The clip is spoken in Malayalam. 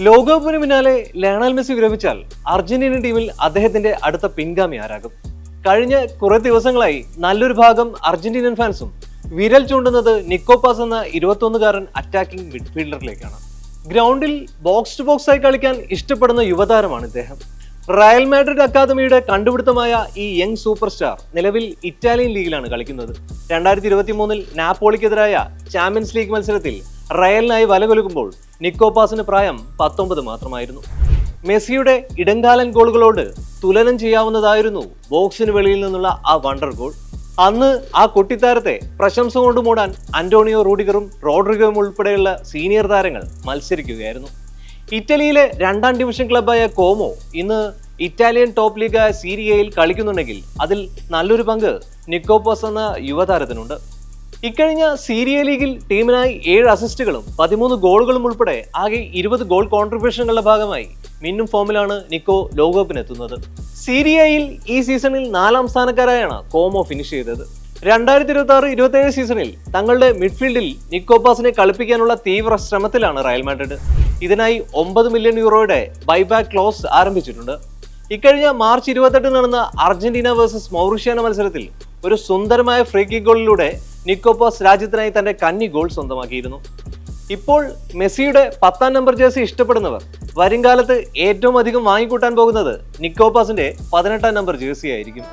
ലോകകപ്പിന് പിന്നാലെ ലയണൽ മെസ്സി വിരമിച്ചാൽ അർജന്റീന ടീമിൽ അദ്ദേഹത്തിന്റെ അടുത്ത പിൻഗാമി ആരാകും? കഴിഞ്ഞ കുറെ ദിവസങ്ങളായി നല്ലൊരു ഭാഗം അർജന്റീനൻ ഫാൻസും വിരൽ ചൂണ്ടുന്നത് നിക്കോ പാസ് എന്ന 21-കാരൻ അറ്റാക്കിംഗ് മിഡ്ഫീൽഡറിലേക്കാണ്. ഗ്രൗണ്ടിൽ ബോക്സ് ടു ബോക്സ് ആയി കളിക്കാൻ ഇഷ്ടപ്പെടുന്ന യുവതാരമാണ് ഇദ്ദേഹം. റയൽ മാഡ്രിഡ് അക്കാദമിയുടെ കണ്ടുപിടുത്തമായ ഈ യങ് സൂപ്പർ സ്റ്റാർ നിലവിൽ ഇറ്റാലിയൻ ലീഗിലാണ് കളിക്കുന്നത്. 2023 നാപ്പോളിക്കെതിരായ ചാമ്പ്യൻസ് ലീഗ് മത്സരത്തിൽ റയലിനായി വലകൊലുക്കുമ്പോൾ നിക്കോ പാസിന് പ്രായം 19 മാത്രമായിരുന്നു. മെസ്സിയുടെ ഇടങ്കാലൻ ഗോളുകളോട് തുലനം ചെയ്യാവുന്നതായിരുന്നു ബോക്സിന് വെളിയിൽ നിന്നുള്ള ആ വണ്ടർ ഗോൾ. അന്ന് ആ കുട്ടിത്താരത്തെ പ്രശംസ കൊണ്ട് മൂടാൻ അന്റോണിയോ റൂഡിഗറും റോഡ്രിഗോയും ഉൾപ്പെടെയുള്ള സീനിയർ താരങ്ങൾ മത്സരിക്കുകയായിരുന്നു. ഇറ്റലിയിലെ 2ാം ഡിവിഷൻ ക്ലബായ കോമോ ഇന്ന് ഇറ്റാലിയൻ ടോപ്പ് ലീഗായ സീരിയയിൽ കളിക്കുന്നുണ്ടെങ്കിൽ അതിൽ നല്ലൊരു പങ്ക് നിക്കോ പാസ് എന്ന യുവതാരത്തിനുണ്ട്. ഇക്കഴിഞ്ഞ സീരിയ ലീഗിൽ ടീമിനായി 7 അസിസ്റ്റുകളും 13 ഗോളുകളും ഉൾപ്പെടെ ആകെ 20 ഗോൾ കോൺട്രിബ്യൂഷനുകളുടെ ഭാഗമായി മിന്നും ഫോമിലാണ് നിക്കോ ലോകകപ്പിനെത്തുന്നത്. സീരിയയിൽ ഈ സീസണിൽ 4ാം സ്ഥാനക്കാരായാണ് കോമോ ഫിനിഷ് ചെയ്തത്. 2026-27 സീസണിൽ തങ്ങളുടെ മിഡ്ഫീൽഡിൽ നിക്കോ പാസിനെ കളിപ്പിക്കാനുള്ള തീവ്ര ശ്രമത്തിലാണ് റയൽ മാഡ്രിഡ്. ഇതിനായി 9 മില്യൺ യൂറോയുടെ ബൈബാക്ക് ക്ലോസ് ആരംഭിച്ചിട്ടുണ്ട്. ഇക്കഴിഞ്ഞ മാർച്ച് 28 നടന്ന അർജന്റീന വേഴ്സസ് മൗറിഷ്യാനോ മത്സരത്തിൽ ഒരു സുന്ദരമായ ഫ്രീ കിക്ക് ഗോളിലൂടെ നിക്കോ പാസ് രാജ്യത്തിനായി തന്റെ കന്നി ഗോൾ സ്വന്തമാക്കിയിരുന്നു. ഇപ്പോൾ മെസ്സിയുടെ 10ാം നമ്പർ ജേഴ്സി ഇഷ്ടപ്പെടുന്നവർ വരുംകാലത്ത് ഏറ്റവും അധികം വാങ്ങിക്കൂട്ടാൻ പോകുന്നത് നിക്കോ പാസിന്റെ 18ാം നമ്പർ ജേഴ്സി ആയിരിക്കും.